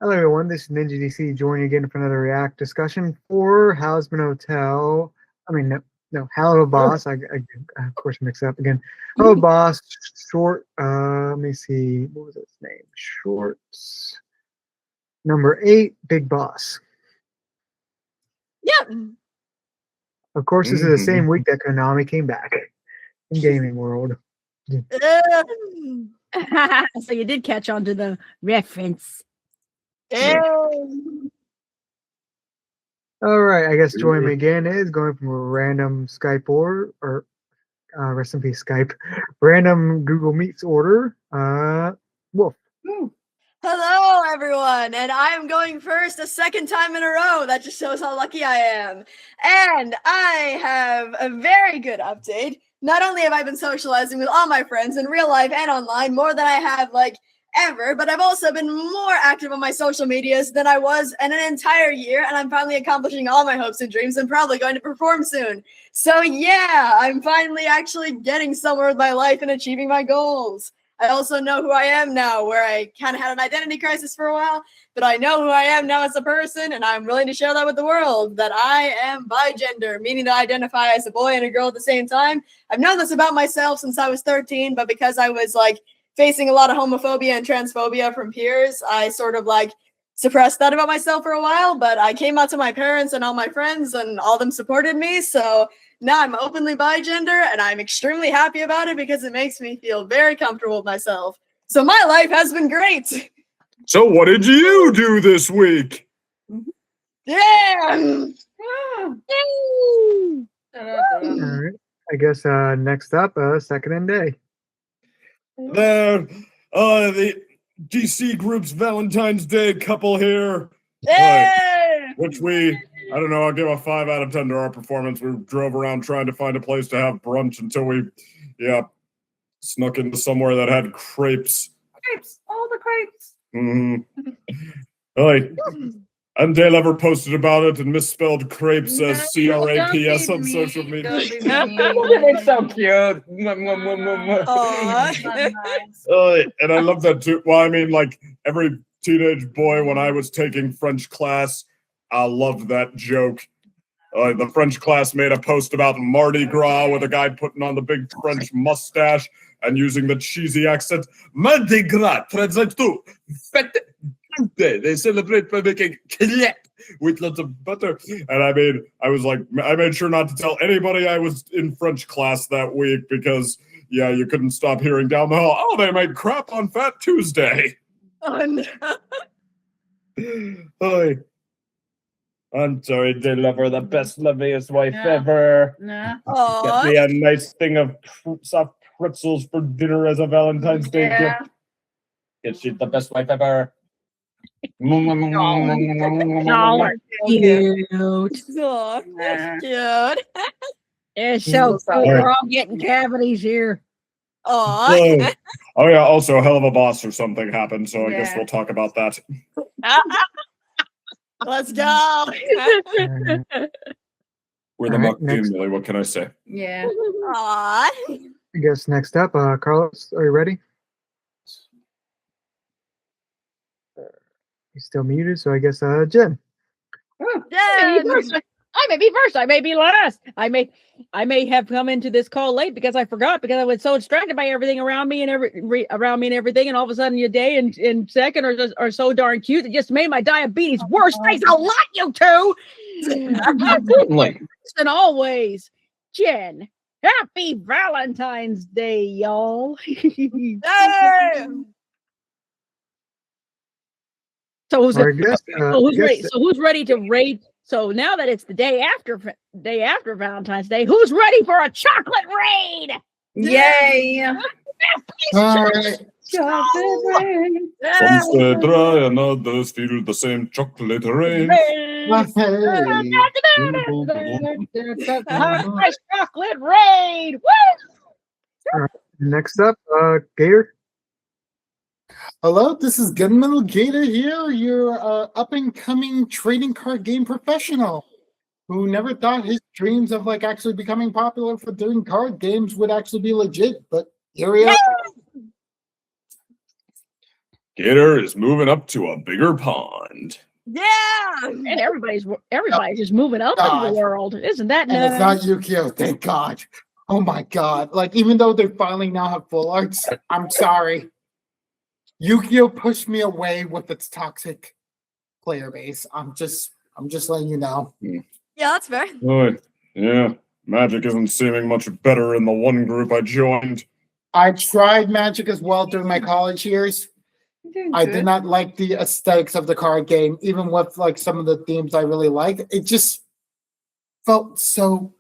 Hello, everyone. This is Ninja DC joining again for another React discussion for Houseman Hotel. No, Helluva Boss. I of course mix it up again. Helluva Boss short. Let me see. What was its name? Shorts number 8. Big Boss. Yep. Of course, this is the same week that Konami came back in gaming world. So you did catch on to the reference. All right, I guess joining me again is going from a random Skype or rest in peace Skype, random Google Meets order. Wolf. Hello, everyone, and I am going first a second time in a row. That just shows how lucky I am. And I have a very good update. Not only have I been socializing with all my friends in real life and online more than I have, ever, but I've also been more active on my social medias than I was in an entire year, and I'm finally accomplishing all my hopes and dreams and probably going to perform soon. So yeah, I'm finally actually getting somewhere with my life and achieving my goals. I also know who I am now, where I kind of had an identity crisis for a while, but I know who I am now as a person, and I'm willing to share that with the world, that I am bigender, meaning to identify as a boy and a girl at the same time. I've known this about myself since I was 13, but because I was facing a lot of homophobia and transphobia from peers, I sort of suppressed that about myself for a while, but I came out to my parents and all my friends, and all of them supported me, so now I'm openly bigender, and I'm extremely happy about it because it makes me feel very comfortable with myself. So my life has been great. So what did you do this week? Yeah. All right. I guess next up, Second and Day. The DC group's Valentine's Day couple here. Which I don't know, I'll give a 5 out of 10 to our performance. We drove around trying to find a place to have brunch until we, snuck into somewhere that had crepes. All the crepes. And Daylover posted about it and misspelled crepes as CRAPS on social media. It's so cute. And I love that too. Well, every teenage boy when I was taking French class, I loved that joke. The French class made a post about Mardi Gras with a guy putting on the big French mustache and using the cheesy accent. Mardi Gras translates to fête. They celebrate by making crepe with lots of butter. And I made sure not to tell anybody I was in French class that week because, you couldn't stop hearing down the hall, oh, they made crap on Fat Tuesday. Oh, no. I'm sorry, Daylover, the best, loveliest wife ever. Aww. Get me a nice thing of soft pretzels for dinner as a Valentine's Day gift. Yeah, she's the best wife ever. Cute. Oh, that's cute. It's so cool. We're all getting cavities here. Aww. Also Helluva Boss or something happened, so I guess we'll talk about that. Let's go. We're the muck team, really. What can I say? Yeah. Aww. I guess next up, Carlos, are you ready? He's still muted, so I guess Jenn. I may be first. I may be last. I may have come into this call late because I forgot because I was so distracted by everything around me and everything, and all of a sudden your day and second are so darn cute. It just made my diabetes worse. Thanks a lot, you two. And always, Jenn. Happy Valentine's Day, y'all. So who's ready to rate? So now that it's the day after Valentine's Day, who's ready for a chocolate raid? Yay! All right. Chocolate rain. Some stay dry and others feel the same chocolate rain. Nice chocolate raid. Woo! All right. Next up, Gator. Hello, this is Gunmetal Gator here, your up-and-coming trading card game professional who never thought his dreams of actually becoming popular for doing card games would actually be legit, but here we are. Gator is moving up to a bigger pond. Yeah. And everybody's just moving up in God. the world. Isn't that And it's nuts? not Yukio, thank God. Oh my God. Like, even though they finally now have full arts, I'm sorry. Yukio pushed me away with its toxic player base. I'm just letting you know. Yeah, that's fair. Oh, yeah, Magic isn't seeming much better in the one group I joined. I tried Magic as well during my college years. I did not like the aesthetics of the card game, even with like some of the themes I really like. It just felt so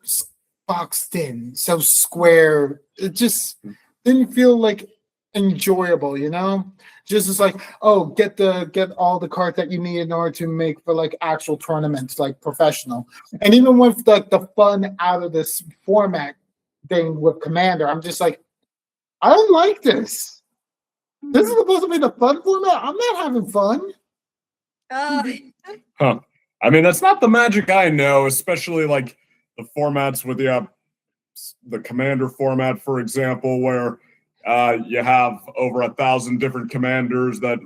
boxed in, so square. It just didn't feel like enjoyable, you know? Just as like, oh, get all the cards that you need in order to make for like actual tournaments, like professional. And even with like the fun out of this format thing with Commander, I'm just like, I don't like this. This is supposed to be the fun format. I'm not having fun. Huh. I mean, that's not the Magic I know, especially like the formats with the Commander format, for example, where you have over 1,000 different commanders that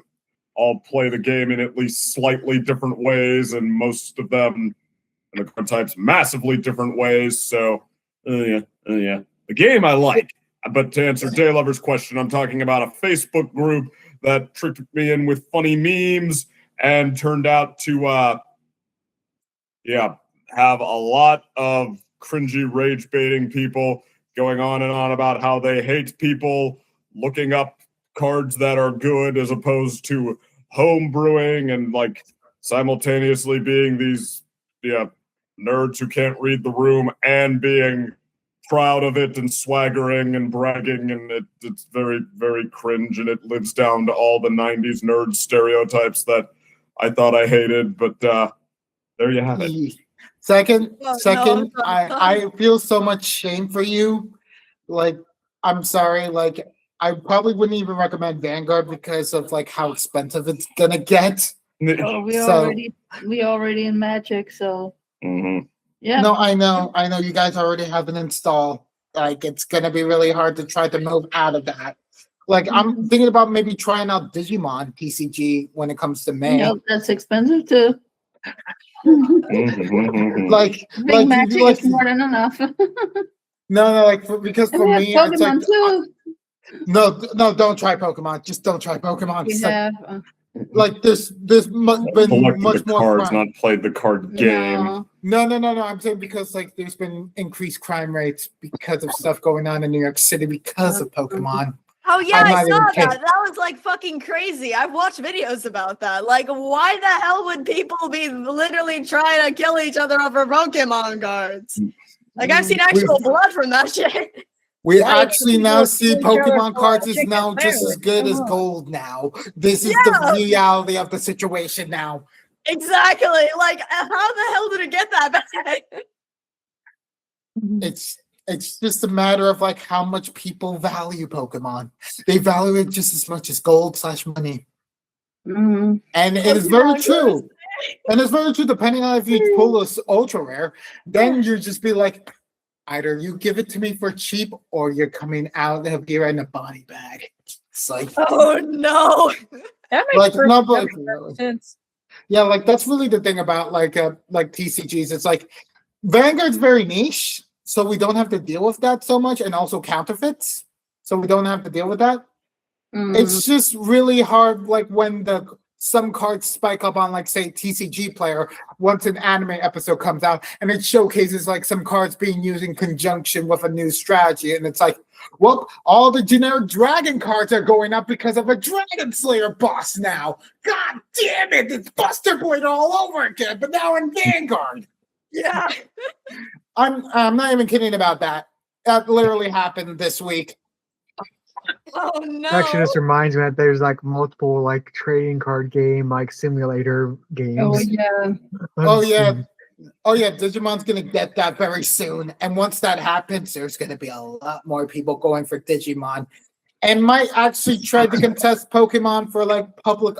all play the game in at least slightly different ways, and most of them in the card types massively different ways. So, yeah. The game I like. But to answer Daylover's question, I'm talking about a Facebook group that tricked me in with funny memes and turned out to, have a lot of cringy rage baiting people going on and on about how they hate people looking up cards that are good as opposed to home brewing, and like simultaneously being these nerds who can't read the room and being proud of it and swaggering and bragging, and it's very, very cringe, and it lives down to all the 90s nerd stereotypes that I thought I hated, but there you have it. Second, No. I feel so much shame for you. Like, I'm sorry, like I probably wouldn't even recommend Vanguard because of like how expensive it's gonna get. Oh, we already in Magic, so yeah. No, I know. You guys already have an install. Like, it's gonna be really hard to try to move out of that. Like, I'm thinking about maybe trying out Digimon TCG when it comes to May. Yep, that's expensive too. Like, Big Magic is more than enough. No, because for me, it's like Pokemon too. no, don't try Pokemon. Just don't try Pokemon. We It's have like there's been Collected much the more cards, crime. not played the card game. no. No. I'm saying because like there's been increased crime rates because of stuff going on in New York City because of Pokemon. Oh yeah, I'm I not saw even that. kidding. That was like fucking crazy. I've watched videos about that. Like, why the hell would people be literally trying to kill each other over Pokemon cards? Like, I've seen actual blood from that shit. We Right, actually so now people see still Pokemon charge cards for is chicken now just as sandwich. good as Come on. gold now. This is the reality of the situation now. Exactly. Like, how the hell did it get that bad? It's just a matter of like how much people value Pokemon. They value it just as much as gold/money. Mhm. And it is very true. And it's very true, depending on if you pull this ultra rare, then you just be like, either you give it to me for cheap or you're coming out of here in a body bag. It's like, Oh no. That like, makes no, perfect but sense. yeah, like that's really the thing about like TCGs. It's like Vanguard's very niche, so we don't have to deal with that so much, and also counterfeits, so we don't have to deal with that. It's just really hard, like when some cards spike up on, like, say, TCG Player once an anime episode comes out, and it showcases like some cards being used in conjunction with a new strategy, and it's like, well, all the generic dragon cards are going up because of a Dragon Slayer boss now. God damn it! It's Buster Blade all over again, but now in Vanguard. Yeah. I'm not even kidding about that. That literally happened this week. Oh no. Actually, just reminds me that there's like multiple like trading card game like simulator games. Oh yeah. Oh yeah, Digimon's gonna get that very soon. And once that happens, there's gonna be a lot more people going for Digimon. And might actually try to contest Pokemon for like public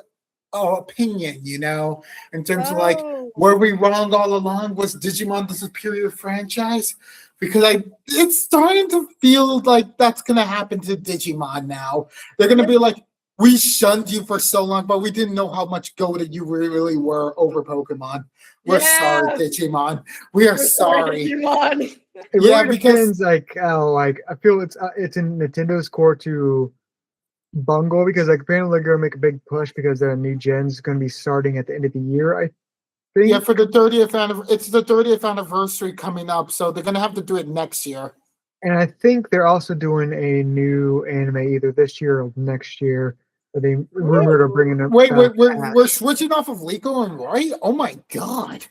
opinion, you know, in terms of like, were we wrong all along? Was Digimon the superior franchise? Because it's starting to feel like that's gonna happen to Digimon now. They're gonna be like, We shunned you for so long, but we didn't know how much goated you really were over Pokemon. We're sorry, Digimon. We are sorry. Digimon. It Yeah, really because- depends. Like, I feel it's in Nintendo's core to bungle because like apparently they're gonna make a big push because the new gen's gonna be starting at the end of the year. I think. Yeah, for the 30th anniversary, it's the 30th anniversary coming up, so they're gonna have to do it next year. And I think they're also doing a new anime either this year or next year. They rumored of bringing up. Wait, we're switching off of Liko and Roy? Oh my god.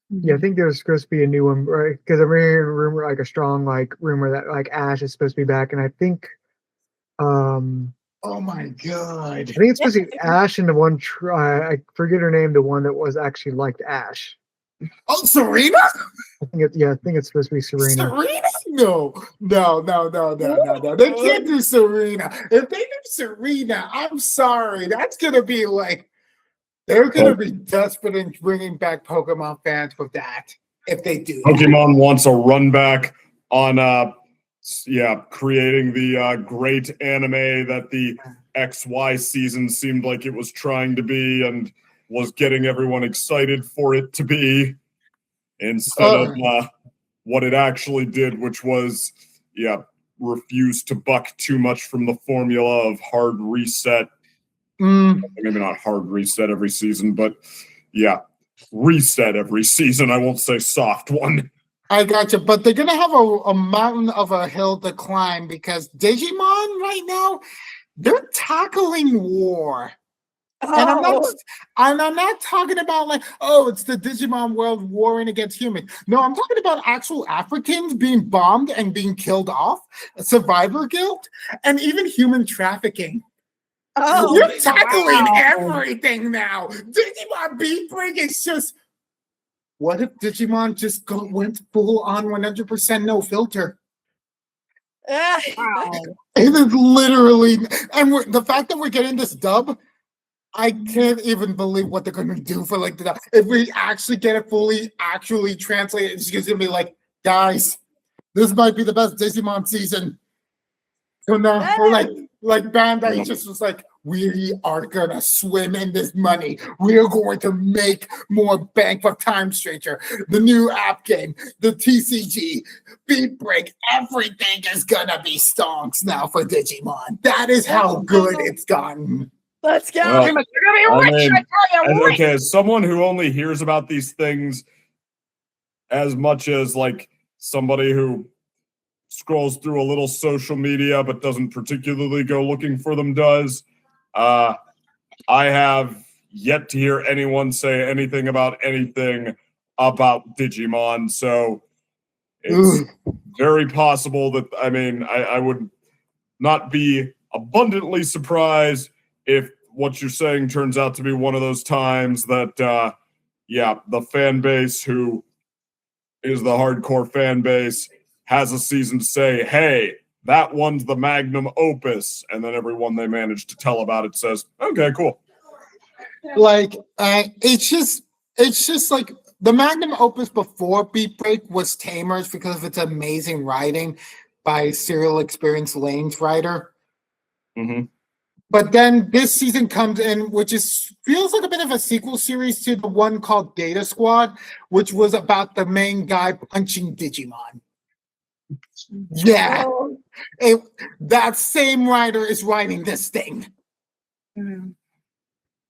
Yeah, I think there's supposed to be a new one, right? Because I'm hearing a rumor, like a strong like rumor that like Ash is supposed to be back, and I think, Oh my god. I think it's supposed to be Ash and the one I forget her name, the one that was actually liked Ash. Oh, Serena? I think it's supposed to be Serena. Serena? No. They can't do Serena. If they do Serena, I'm sorry. That's gonna be like they're gonna be desperate in bringing back Pokemon fans with that. If they do that. Pokemon wants a run back on creating the great anime that the XY season seemed like it was trying to be and was getting everyone excited for it to be, instead of what it actually did, which was refuse to buck too much from the formula of hard reset. Maybe not hard reset every season, but reset every season. I won't say soft one. I gotcha, but they're gonna have a mountain of a hill to climb because Digimon right now, they're tackling war. And I'm not talking about like, oh, it's the Digimon world warring against humans. No, I'm talking about actual Africans being bombed and being killed off, survivor guilt, and even human trafficking. Oh, You're tackling everything now. Digimon Beat Break is just. What if Digimon just went full on 100% no filter? Wow. It is literally, and the fact that we're getting this dub, I can't even believe what they're going to do for like the dub. If we actually get it fully, actually translated, it's just going to be like, guys, this might be the best Digimon season. So now, like Bandai just was like, we are gonna swim in this money. We are going to make more bank for Time Stranger, the new app game, the TCG, Beat Break. Everything is gonna be stonks now for Digimon. That is how good it's gotten. Let's go. Well, You're gonna be rich, I tell you, rich. Okay, as someone who only hears about these things as much as like somebody who scrolls through a little social media but doesn't particularly go looking for them does, I have yet to hear anyone say anything about Digimon, so it's very possible that, I mean, I would not be abundantly surprised if what you're saying turns out to be one of those times that, the fan base who is the hardcore fan base has a season to say, hey, that one's the magnum opus, and then everyone they manage to tell about it says, okay, cool. Like, it's just like the magnum opus before Beat Break was Tamers because of its amazing writing by Serial Experience Lane's writer. Mm-hmm. But then this season comes in, which feels like a bit of a sequel series to the one called Data Squad, which was about the main guy punching Digimon. Yeah, that same writer is writing this thing. All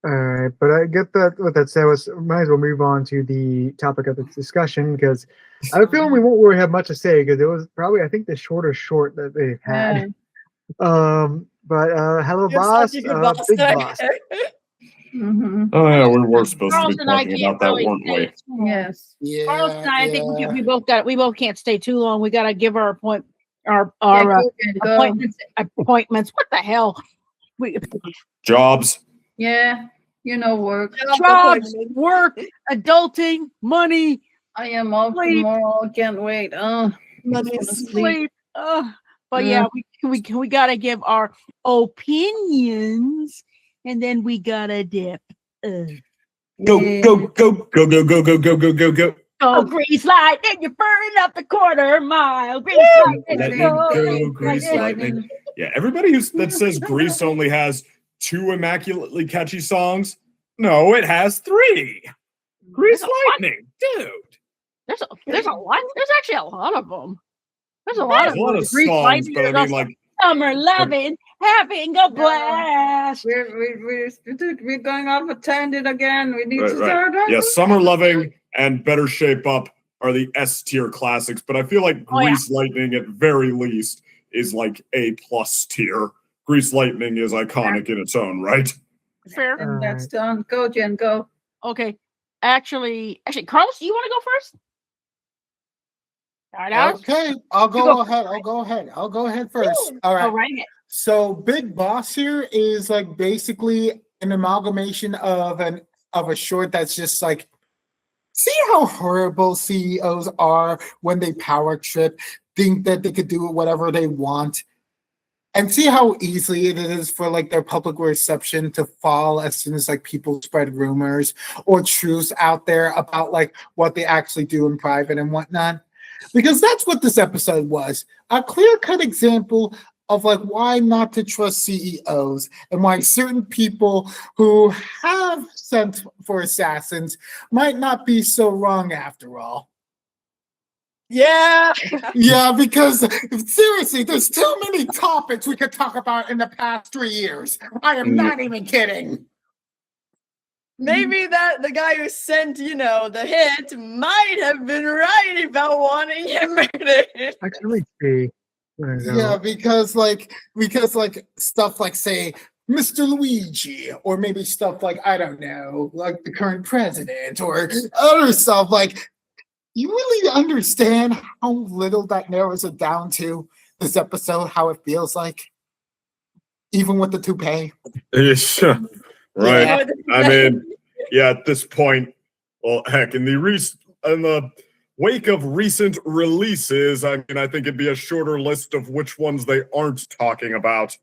right, but I get that. What that said was, might as well move on to the topic of the discussion because I have a feeling we won't really have much to say because it was probably, I think, the shortest short that they've had. But Helluva Boss, Such a good boss. Big Boss. Oh yeah, we were supposed to Charles be and I talking can't about that, really weren't we? stay too long. Yes. Yeah, Charles and I think we both can't stay too long. We gotta give our appointments. What the hell? Jobs. Yeah, work. Jobs, work, adulting, money, I am off Sleep. tomorrow. I can't wait. sleep. But yeah, we gotta give our opinions, and then we gotta dip. Go. Go grease lightning, you're burning up the quarter mile. Grease lightning, Let it go, go, grease lightning. Yeah, everybody that says Grease only has 2 immaculately catchy songs. No, it has 3. Grease lightning, dude. There's a lot. There's actually a lot of them. There's a lot of Grease songs, lightning. but I There's mean, also like, summer loving, having a blast. We're going off a tangent again. We need right, to right. start. Yeah, Summer Loving and Better Shape Up are the S tier classics, but I feel like Grease Lightning, at very least, is like A+ tier. Grease Lightning is iconic in its own right. Fair. And that's done. Go, Jen, go. Okay. Actually, Carlos, do you want to go first? All right, Alex? Okay, I'll go ahead. I'll go ahead first. All right. Go right ahead. So Big Boss here is like basically an amalgamation of a short that's just like, see how horrible CEOs are when they power trip, think that they could do whatever they want, and see how easily it is for like their public reception to fall as soon as like people spread rumors or truths out there about like what they actually do in private and whatnot. Because that's what this episode was. A clear-cut example of like why not to trust CEOs and why certain people who have sent for assassins might not be so wrong after all. Yeah. Yeah, because seriously, there's too many topics we could talk about in the past 3 years. I am not even kidding. Maybe that the guy who sent, the hit might have been right about wanting him murdered. Actually, see. Yeah, because stuff like, say, Mr. Luigi, or maybe stuff like, I don't know, like the current president, or other stuff like, you really understand how little that narrows it down to this episode, how it feels like, even with the toupee. Yeah, right. Yeah. I mean, yeah, at this point, well, heck, in the wake of recent releases, I mean, I think it'd be a shorter list of which ones they aren't talking about.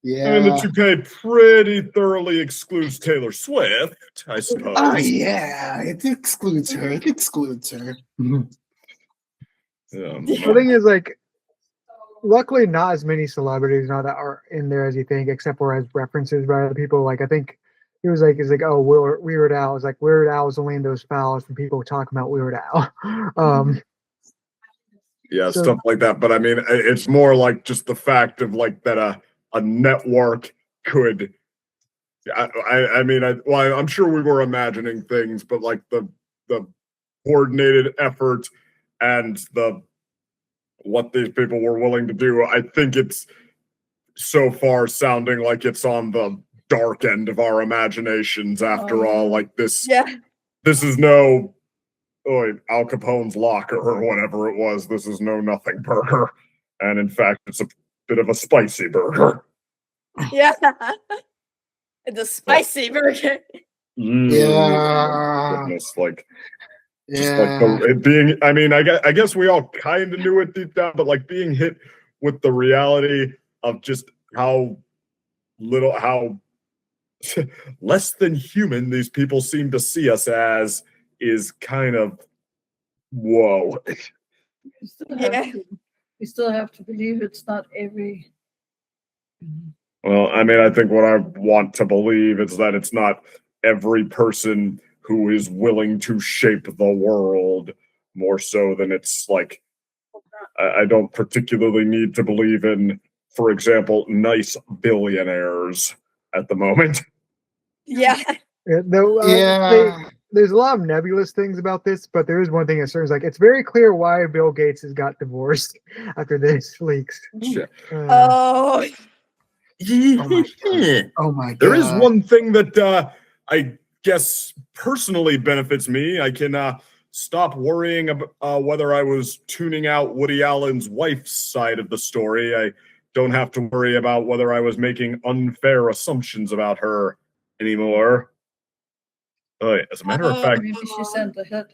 Yeah. I mean, the toupee pretty thoroughly excludes Taylor Swift, I suppose. Oh, yeah, it excludes her. It excludes her. Yeah. The thing is, like, luckily, not as many celebrities now that are in there as you think, except for as references by other people. Like, I think it was like, oh, Weird Al. It's like Weird Al was only in those files from people talking about Weird Al. Yeah, stuff like that. But I mean, it's more like just the fact of like that a network could. I mean, I'm sure we were imagining things, but like the coordinated effort and what these people were willing to do, I think it's so far sounding like it's on the dark end of our imaginations. After all, like this. Yeah. This is no Al Capone's locker or whatever it was. This is no nothing burger, and in fact, it's a bit of a spicy burger. Yeah. It's a spicy burger. Yeah. Goodness, like, just Yeah. like it being. I mean, I guess we all kind of knew it deep down, but like being hit with the reality of just how less than human these people seem to see us as is kind of whoa. We still have to believe it's not every. Well, I mean, I think what I want to believe is that it's not every person who is willing to shape the world, more so than it's like, I don't particularly need to believe in, for example, nice billionaires at the moment. Yeah. There's a lot of nebulous things about this, but there is one thing that's certain. Like, it's very clear why Bill Gates has got divorced after this leaks. Oh. Oh my God. There is one thing that I guess personally benefits me. I can stop worrying about whether I was tuning out Woody Allen's wife's side of the story. I don't have to worry about whether I was making unfair assumptions about her anymore. As a matter of fact, Maybe she sent a hit.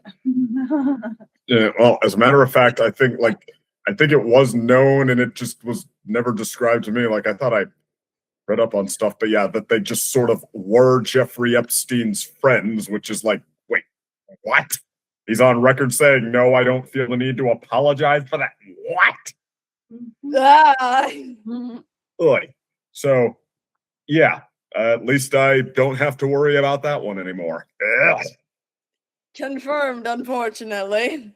well, as a matter of fact, I think it was known and it just was never described to me. Like, I thought I read up on stuff, but yeah, that they just sort of were Jeffrey Epstein's friends, which is like, wait, What? He's on record saying, no, I don't feel the need to apologize for that. What? Ah. Oy. So, yeah, at least I don't have to worry about that one anymore. Ugh. Confirmed, unfortunately.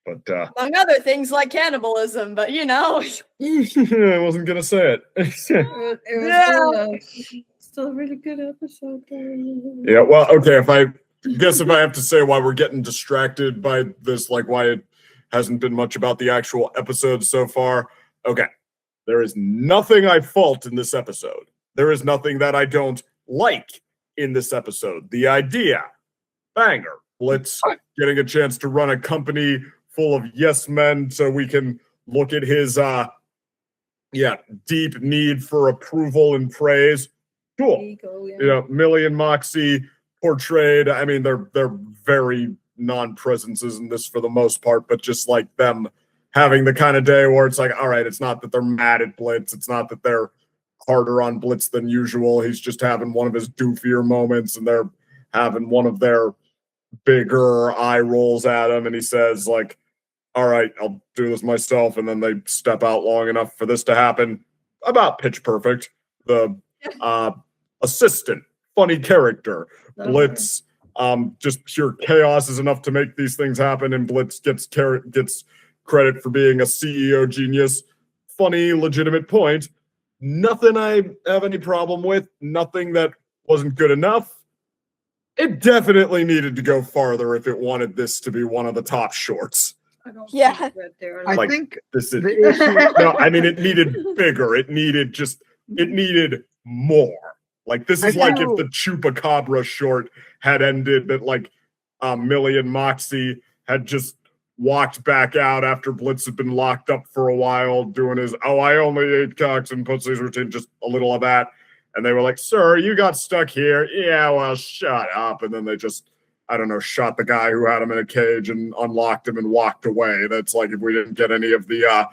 But, Among other things like cannibalism, but you know. I wasn't going to say it. It was Yeah. still a really good episode. Yeah, well, okay, if I have to say why we're getting distracted by this, like why it hasn't been much about the actual episode so far. Okay, there is nothing I fault in this episode. There is nothing that I don't like in this episode. The idea, banger. Blitz getting a chance to run a company full of yes men so we can look at his deep need for approval and praise. Cool. Ego, yeah. You know, Millie and Moxie portrayed, I mean, they're very non-presences in this for the most part, but just like them having the kind of day where it's like, all right, it's not that they're mad at Blitz, it's not that they're harder on Blitz than usual, he's just having one of his doofier moments and they're having one of their bigger eye rolls at him, and he says like, all right, I'll do this myself, and then they step out long enough for this to happen. About pitch perfect. The assistant, funny character. Blitz, just pure chaos is enough to make these things happen, and Blitz gets credit for being a CEO genius. Funny, legitimate point. Nothing I have any problem with. Nothing that wasn't good enough. It definitely needed to go farther if it wanted this to be one of the top shorts. I don't Yeah. think that they're I Like, think This is the issue. no, I mean it needed bigger. It needed more. Like this is I like feel- if the Chupacabra short had ended that like Millie and Moxie had just walked back out after Blitz had been locked up for a while doing his I only ate cocks and pussies routine, just a little of that. And they were like, sir, you got stuck here. Yeah, well, shut up. And then they just, I don't know, shot the guy who had him in a cage and unlocked him and walked away. That's like if we didn't get any of the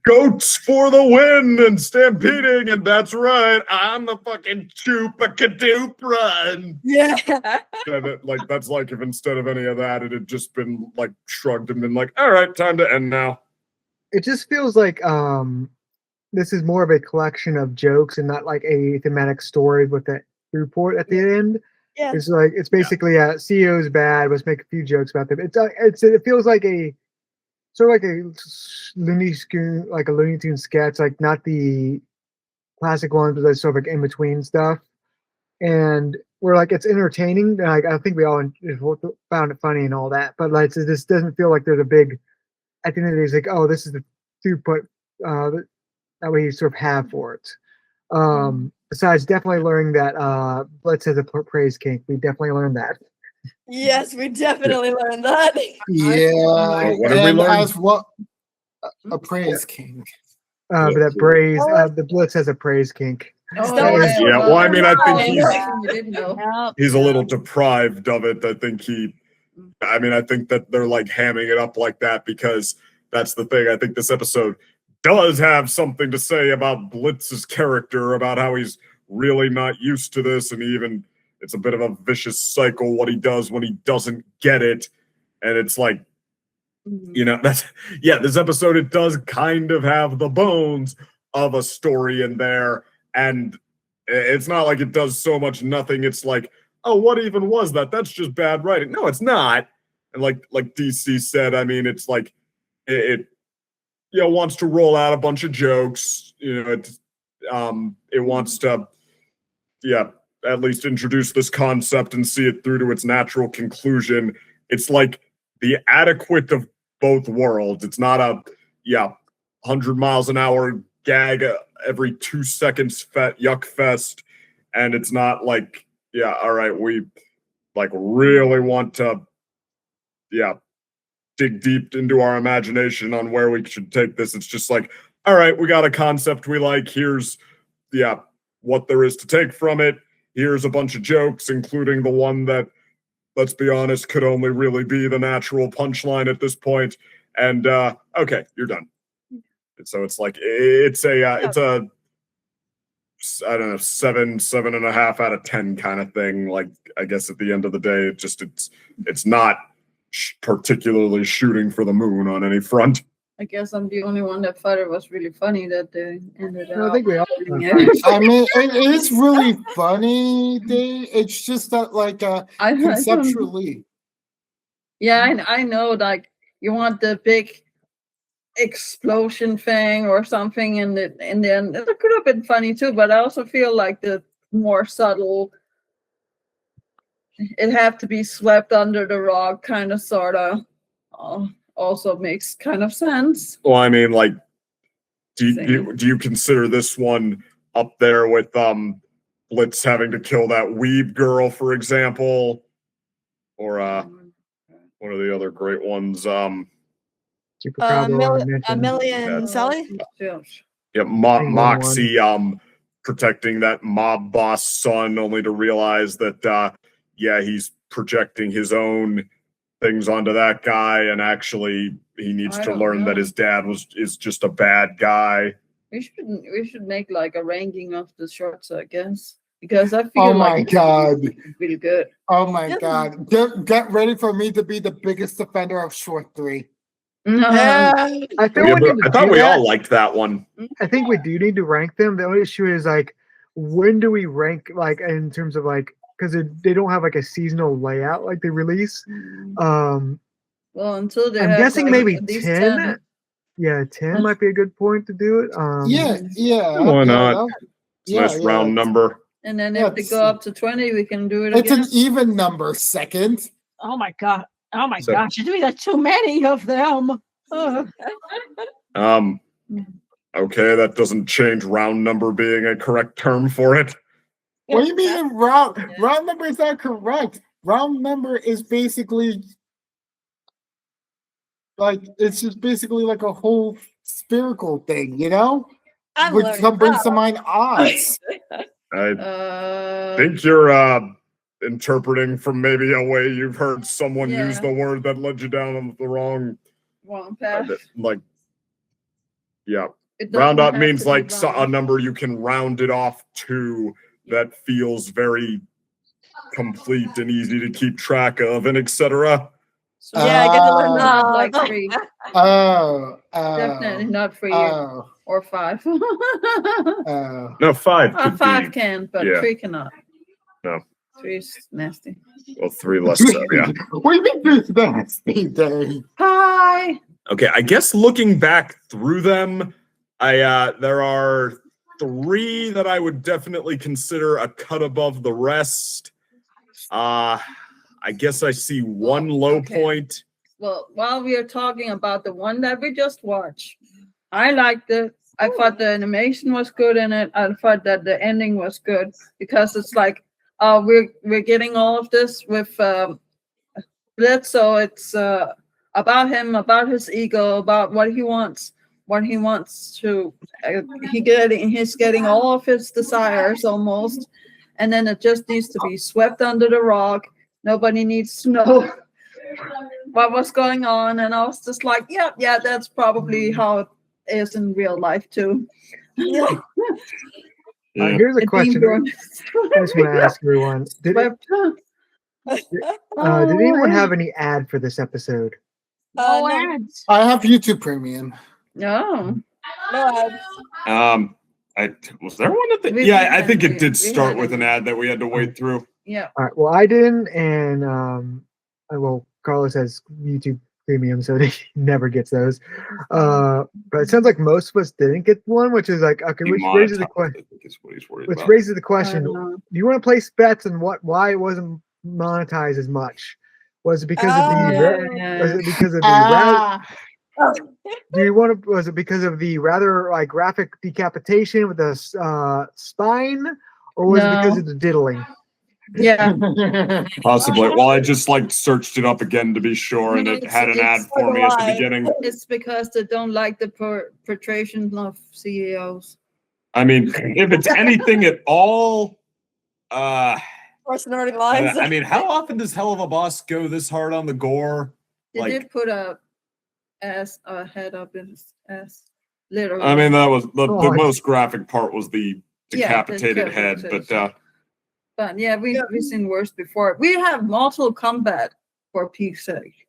goats for the win and stampeding. And that's right, I'm the fucking Chupacadoop. Yeah. Like that's like if instead of any of that, it had just been like shrugged and been like, all right, time to end now. It just feels like this is more of a collection of jokes and not like a thematic story with that report at the end. Yeah. It's like it's basically CEO's bad. Let's make a few jokes about them. It feels like a sort of like a Looney Tune sketch, like not the classic ones, but like sort of like in between stuff. And we're like it's entertaining. Like I think we all found it funny and all that, but like it just doesn't feel like there's a big. At the end of the day, it's like this is the throughput that we sort of have for it. Besides definitely learning that Blitz has a praise kink. We definitely learned that. Yes, we definitely learned that. Yeah, What did we and learn? as what a praise king. But that the Blitz has a praise kink. Oh, Yeah, well, I mean, I think You didn't know. he's a little deprived of it. I think that they're like hamming it up like that because that's the thing. I think this episode does have something to say about Blitz's character, about how he's really not used to this, and it's a bit of a vicious cycle what he does when he doesn't get it. And it's like, this episode, it does kind of have the bones of a story in there, and it's not like it does so much nothing. It's like, oh, what even was that? That's just bad writing. No, it's not. And like DC said, I mean, it's like it wants to roll out a bunch of jokes. It wants to, at least introduce this concept and see it through to its natural conclusion. It's like the adequate of both worlds. It's not a 100 miles an hour gag every 2 seconds yuck fest, and it's not like all right, we like really want to dig deep into our imagination on where we should take this. It's just like, all right, we got a concept we like. Here's what there is to take from it. Here's a bunch of jokes, including the one that, let's be honest, could only really be the natural punchline at this point. And okay, you're done. And so it's like it's a I don't know, 7.5 out of 10 kind of thing. Like, I guess at the end of the day, it's not particularly shooting for the moon on any front. I guess I'm the only one that thought it was really funny that they ended up. No, I think we all. doing it. I mean, it is really funny. It's just that, like, I don't- conceptually. Yeah, I know. Like you want the big explosion thing or something, and then it could have been funny too. But I also feel like the more subtle, it have to be swept under the rug, kind of, sort of. Also makes kind of sense. Well, I mean, like, do you consider this one up there with Blitz having to kill that weeb girl, for example, or one of the other great ones? Million Sally. Yeah, Moxie protecting that mob boss son, only to realize that he's projecting his own things onto that guy, and actually he needs to learn that his dad is just a bad guy. We should make like a ranking of the shorts, I guess, because I feel Oh my god, really good. Oh my god, get ready for me to be the biggest defender of short 3. I thought we all liked that one. I think we do need to rank them. The only issue is, like, when do we rank, like, in terms of, like, because they don't have like a seasonal layout like they release. Well, until they I'm have, guessing like, maybe at least 10. Yeah, 10 might be a good point to do it. Yeah. Why not? It's a Yeah, nice round number. And then if they go up to 20, we can do it It's again. an even number, second. Oh my god! Oh my So- gosh! You're doing that too many of them. Ugh. Okay, that doesn't change round number being a correct term for it. What do you mean round number is not correct? Round number is basically like, it's just basically like a whole spherical thing, you know? I'm Which learning brings that. to mind odds. I think you're interpreting from maybe a way you've heard someone use the word that led you down on the wrong path. Round up means like a number you can round it off to that feels very complete and easy to keep track of, and etc. So I get to learn that, like 3. Definitely not 3 or 5. No, 5 could 5 be, can, but 3 cannot. No. 3 is nasty. Well, 3 less so, yeah. What do you mean this nasty day? Hi. Okay, I guess looking back through them, there are 3 that I would definitely consider a cut above the rest. I guess I see one low point. Well, while we are talking about the one that we just watched, I liked it. I thought the animation was good in it. I thought that the ending was good because it's like, we're getting all of this with Blitz, so it's about him, about his ego, about what he wants to. He's getting all of his desires almost, and then it just needs to be swept under the rug. Nobody needs to know what was going on, and I was just like, yeah, that's probably how it is in real life too. Here's a question I just want to ask everyone. Did anyone have any ad for this episode? No ads. I have YouTube Premium. No. Was there one at the? Yeah, I think it did start with an ad that we had to wait through. Yeah. All right. Well, I didn't, and Carlos has YouTube Premium, so he never gets those. But it sounds like most of us didn't get one, which is like, okay, which raises the question. Raises the question: do you want to place bets on why it wasn't monetized as much? Was it because of the? Was it because of the? Was it because of the rather like graphic decapitation with the spine, or was it because of the diddling? Yeah, possibly. Well, I just searched it up again to be sure, and it had an ad for me at the beginning. It's because they don't like the portrayals of CEOs. I mean, if it's anything at all, Personality lines. I mean, how often does Helluva Boss go this hard on the gore? They did put a head up in his ass. Literally. I mean, that was the most graphic part was the decapitated head. But yeah, we've seen worse before. We have mortal combat for peak's sake.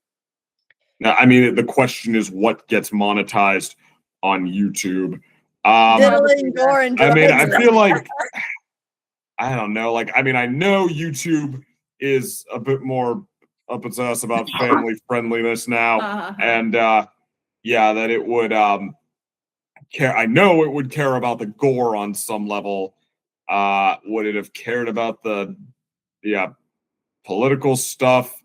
Now, I mean, the question is what gets monetized on YouTube. Diddling, gore, and I mean, drugs. I feel like I don't know. Like, I mean, I know YouTube is a bit more up its ass about family friendliness now, and yeah, that it would care. I know it would care about the gore on some level. Would it have cared about the political stuff?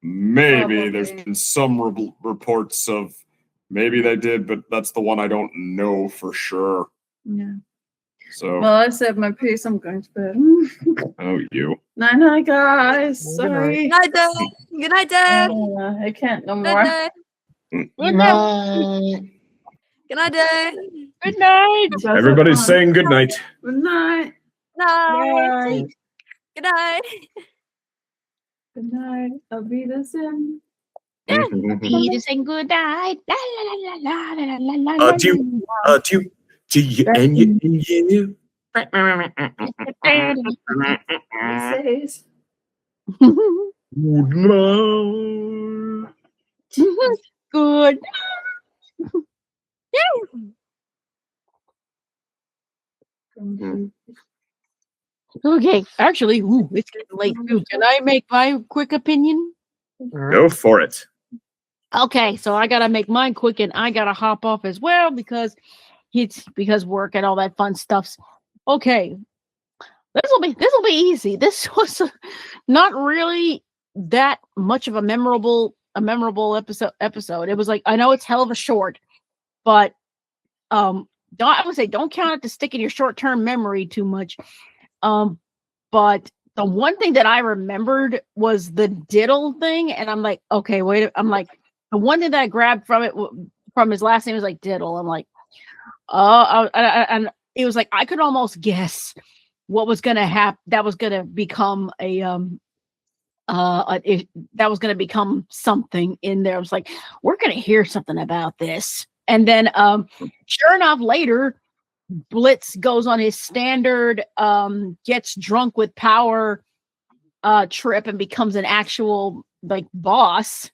Maybe. Probably. There's been some reports of maybe they did, but that's the one I don't know for sure. Yeah. So. Well, I said my piece. I'm going to bed. Oh, you. Night, guys. Sorry. Good night, Dad. Good night, Dad. I can't no Good more. night. Good night. Good night, Dad. Good night. Everybody's saying good night. Good night. Night. Good night. Good night. I'll be the same. Peter saying good night. La la la la la la la la. To you and you. Says. Good night. Good. Okay, actually, it's getting late too. Can I make my quick opinion? All right. Go for it. Okay, so I gotta make mine quick, and I gotta hop off as well because work and all that fun stuff's okay. This will be easy. This was not really that much of a memorable episode. It was like, I know it's hell of a short, but I would say don't count it to stick in your short-term memory too much. But the one thing that I remembered was the diddle thing, and I'm like, okay, wait. I'm like, the one thing that I grabbed from his last name was like diddle. I'm like, and it was like I could almost guess what was gonna happen. That was gonna become that was gonna become something in there. I was like, we're gonna hear something about this, and then sure enough, later Blitz goes on his standard gets drunk with power trip and becomes an actual like boss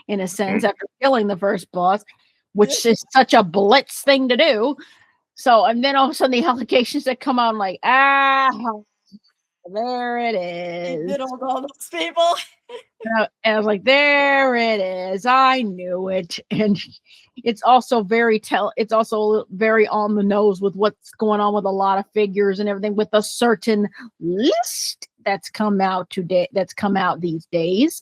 in a sense after killing the first boss, which is such a Blitz thing to do. So, and then all of a sudden the allegations that come out, I'm like, there it is. You diddled all those people. And I was like, there it is. I knew it. And it's also very on the nose with what's going on with a lot of figures and everything with a certain list that's come out these days.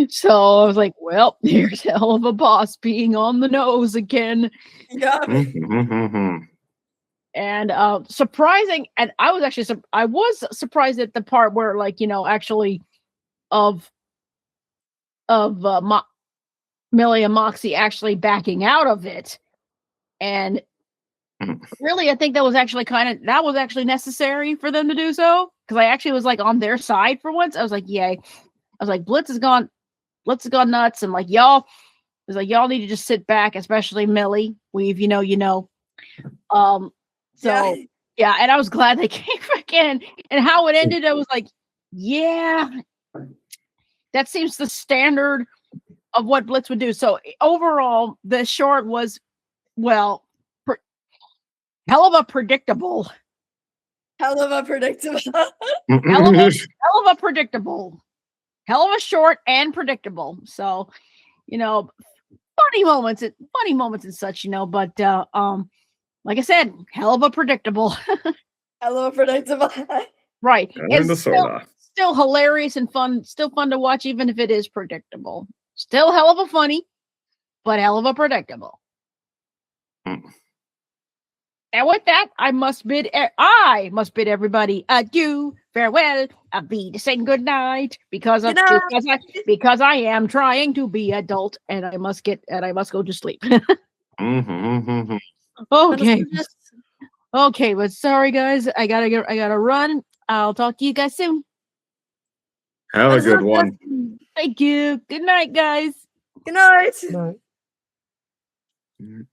So I was like, well, here's Helluva Boss being on the nose again. Yeah. And surprising, and I was surprised at the part where, like, actually of Millie and Moxie actually backing out of it. And really, I think that was actually necessary for them to do so, because I actually was like on their side for once. I was like, yay. I was like, Blitz has gone nuts, and like y'all need to just sit back, especially Millie. We've, you know. So yeah, and I was glad they came back in. And how it ended, I was like, yeah, that seems the standard of what Blitz would do. So overall, the short was, well, hell of a predictable. Hell of a predictable. Hell of a predictable. Hell of a short and predictable. So, funny moments and such, but like I said, hell of a predictable. Hell of a predictable. Right. It's still hilarious and fun, still fun to watch, even if it is predictable. Still hell of a funny, but hell of a predictable. And with that, I must bid everybody adieu, farewell, saying good night, because I am trying to be adult and I must go to sleep. Okay. Okay, but sorry guys, I gotta run. I'll talk to you guys soon. Have a good one. Thank you. Good night, guys. Good night. Good night.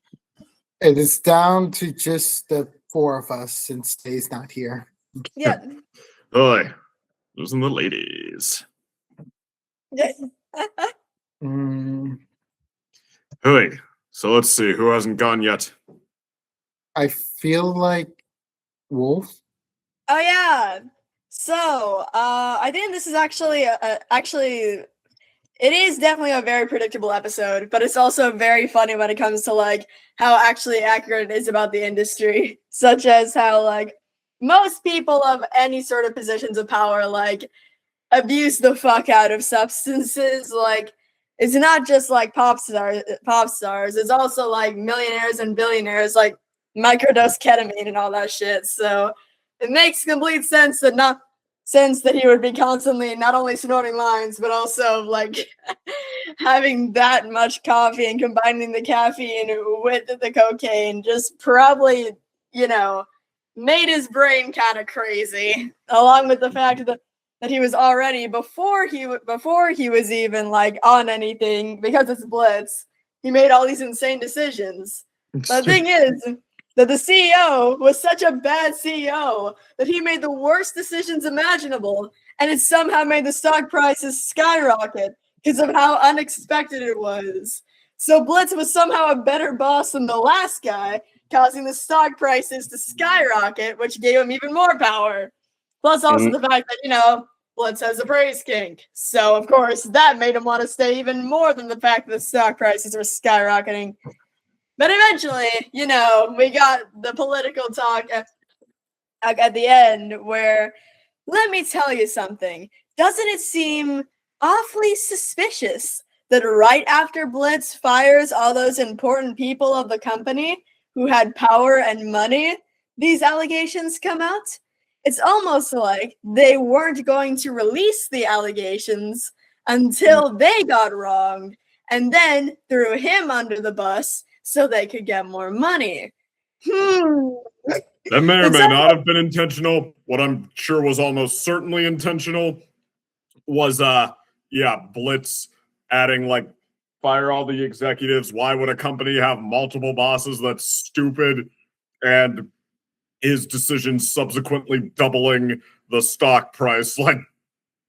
It is down to just the four of us since Day's not here. Yeah. Oi, losing the ladies. Mm, Oi, so let's see, who hasn't gone yet? I feel like Wolf. Oh yeah. So, I think this is actually it is definitely a very predictable episode, but it's also very funny when it comes to like how actually accurate it is about the industry, such as how like most people of any sort of positions of power like abuse the fuck out of substances. Like it's not just like pop stars, it's also like millionaires and billionaires like microdose ketamine and all that shit. So it makes complete sense that he would be constantly not only snorting lines but also like having that much coffee and combining the caffeine with the cocaine just probably, made his brain kind of crazy, along with the fact that he was already before he was even like on anything, because it's Blitz, he made all these insane decisions. The thing is that the CEO was such a bad CEO that he made the worst decisions imaginable, and it somehow made the stock prices skyrocket because of how unexpected it was. So Blitz was somehow a better boss than the last guy, causing the stock prices to skyrocket, which gave him even more power. Plus also the fact that, Blitz has a praise kink. So, of course, that made him want to stay even more than the fact that the stock prices were skyrocketing. But eventually, we got the political talk at the end where, let me tell you something, doesn't it seem awfully suspicious that right after Blitz fires all those important people of the company who had power and money, these allegations come out? It's almost like they weren't going to release the allegations until they got wronged, and then threw him under the bus so they could get more money. That may or may not have been intentional. What I'm sure was almost certainly intentional was, Blitz adding, like, fire all the executives. Why would a company have multiple bosses? That's stupid. And his decision subsequently doubling the stock price. Like,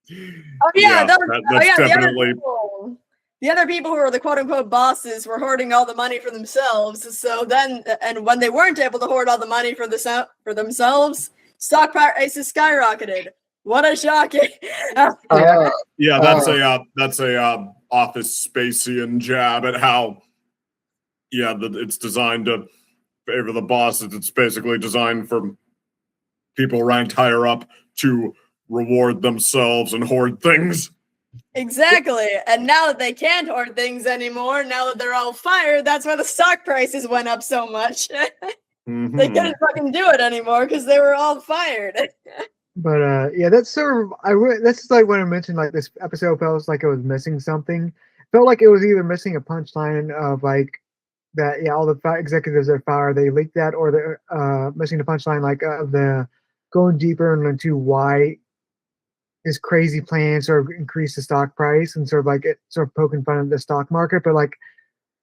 that's definitely... The other people who were the quote-unquote bosses were hoarding all the money for themselves. So then, and when they weren't able to hoard all the money for themselves, stock prices skyrocketed. What a shocking! that's a Office Spacian jab at how, it's designed to favor the bosses. It's basically designed for people ranked higher up to reward themselves and hoard things. Exactly. And now that they can't hoard things anymore, now that they're all fired, that's why the stock prices went up so much. They couldn't fucking do it anymore because they were all fired. But that's sort of that's like when I mentioned like this episode felt like it was missing something. Felt like it was either missing a punchline of like that all the executives are fired, they leaked that, or they're missing the punchline like of the going deeper into why his crazy plan sort of increased the stock price and sort of like it sort of poking fun of the stock market, but like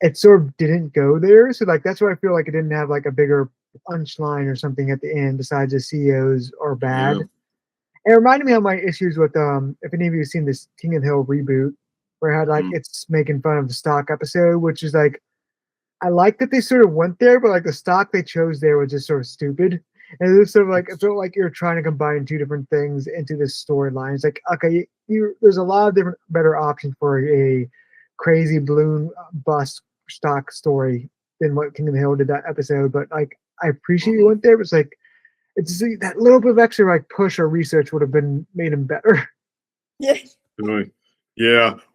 it sort of didn't go there. So like that's why I feel like it didn't have like a bigger punchline or something at the end besides the CEOs are bad. Yeah. It reminded me of my issues with if any of you have seen this King of the Hill reboot where it had like it's making fun of the stock episode, which is like I like that they sort of went there, but like the stock they chose there was just sort of stupid. And it was sort of like it felt like you're trying to combine two different things into this storyline. It's like, okay, there's a lot of different better options for a crazy balloon bust stock story than what King of the Hill did that episode. But like I appreciate you went there, but it's like it's that little bit of extra like push or research would have been made him better. Yeah.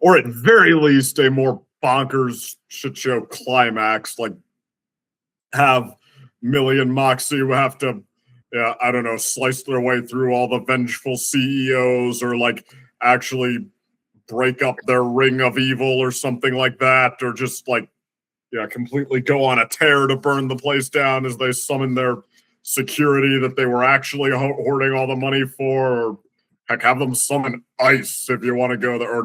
Or at very least a more bonkers shit show climax, like have Millie and Moxie who have to slice their way through all the vengeful CEOs, or like actually break up their ring of evil or something like that, or just like completely go on a tear to burn the place down as they summon their security that they were actually hoarding all the money for, or heck, have them summon ice if you want to go there, or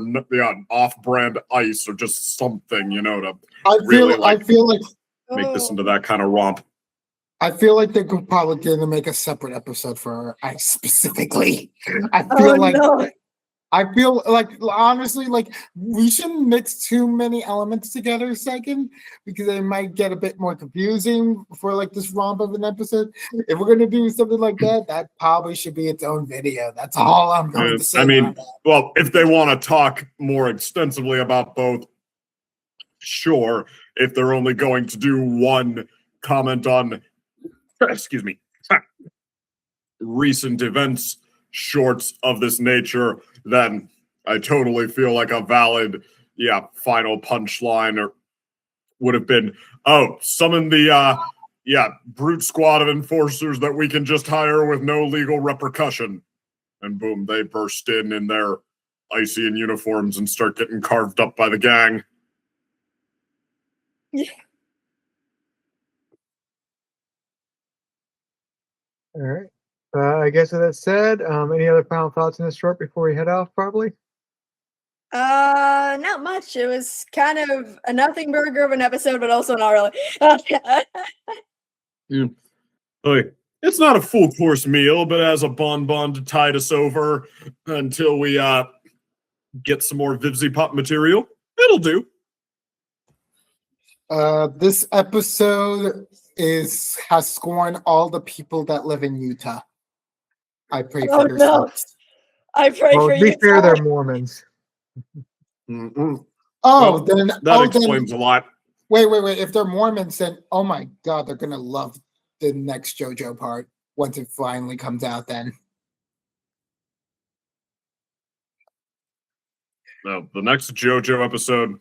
off-brand ice, or just something, to I feel like make this into that kind of romp. I feel like they're probably going to make a separate episode for Ice specifically. I feel like honestly, like we shouldn't mix too many elements together second, because they might get a bit more confusing for like this romp of an episode. If we're gonna do something like that, that probably should be its own video. That's all I'm going to say. I mean, well, if they want to talk more extensively about both, sure. If they're only going to do one comment on, excuse me, recent events, shorts of this nature, then I totally feel like a valid, final punchline or would have been, summon the, brute squad of enforcers that we can just hire with no legal repercussion. And boom, they burst in their icy and uniforms and start getting carved up by the gang. Yeah. All right. I guess with that said, any other final thoughts on this short before we head off? Probably. Not much. It was kind of a nothing burger of an episode, but also not really. It's not a full course meal, but as a bonbon to tide us over until we get some more Vivzy Pop material, it'll do. This episode has scorned all the people that live in Utah. I pray for their souls. I pray for To be you. fair, they're Mormons. Then that explains a lot. Wait. If they're Mormons, then oh my God, they're gonna love the next JoJo part once it finally comes out. Then No, the next JoJo episode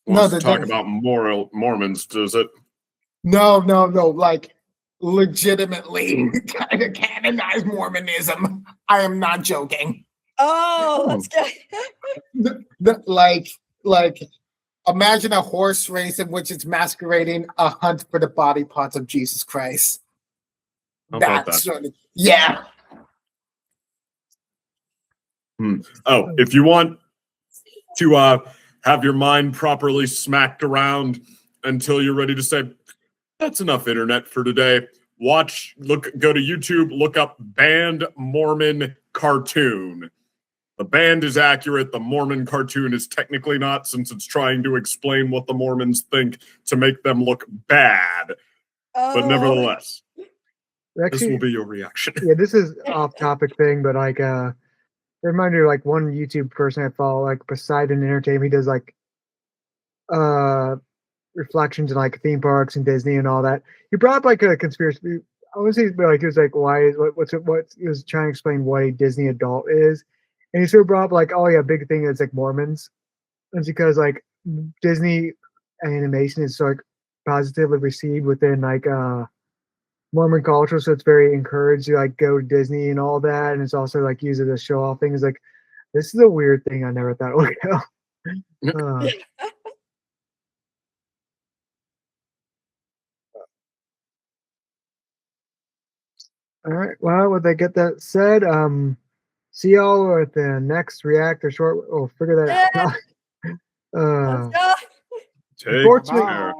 wants to talk about Mormons, does it? No. Like legitimately kind of canonize Mormonism. I am not joking. Oh, that's good. Like imagine a horse race in which it's masquerading a hunt for the body parts of Jesus Christ. Yeah. If you want to have your mind properly smacked around until you're ready to say, that's enough internet for today, go to YouTube, look up Banned Mormon Cartoon. The band is accurate. The Mormon cartoon is technically not, since it's trying to explain what the Mormons think to make them look bad. But nevertheless, this will be your reaction. Yeah, this is off-topic thing, but like, it reminded me of like one YouTube person I follow, like Poseidon Entertainment. He does like reflections in like theme parks and Disney and all that. He brought up like a conspiracy. I would say like he was like, he was trying to explain what a Disney adult is. And he sort of brought up like, oh yeah, big thing is like Mormons. It's because like Disney animation is so like positively received within like Mormon culture, so it's very encouraged to like go to Disney and all that, and it's also like used as a show off thing. It's like, this is a weird thing. I never thought it would go. All right. Well, with that get that said, see y'all at the next reactor short. We'll figure that out. Let's go. Take care.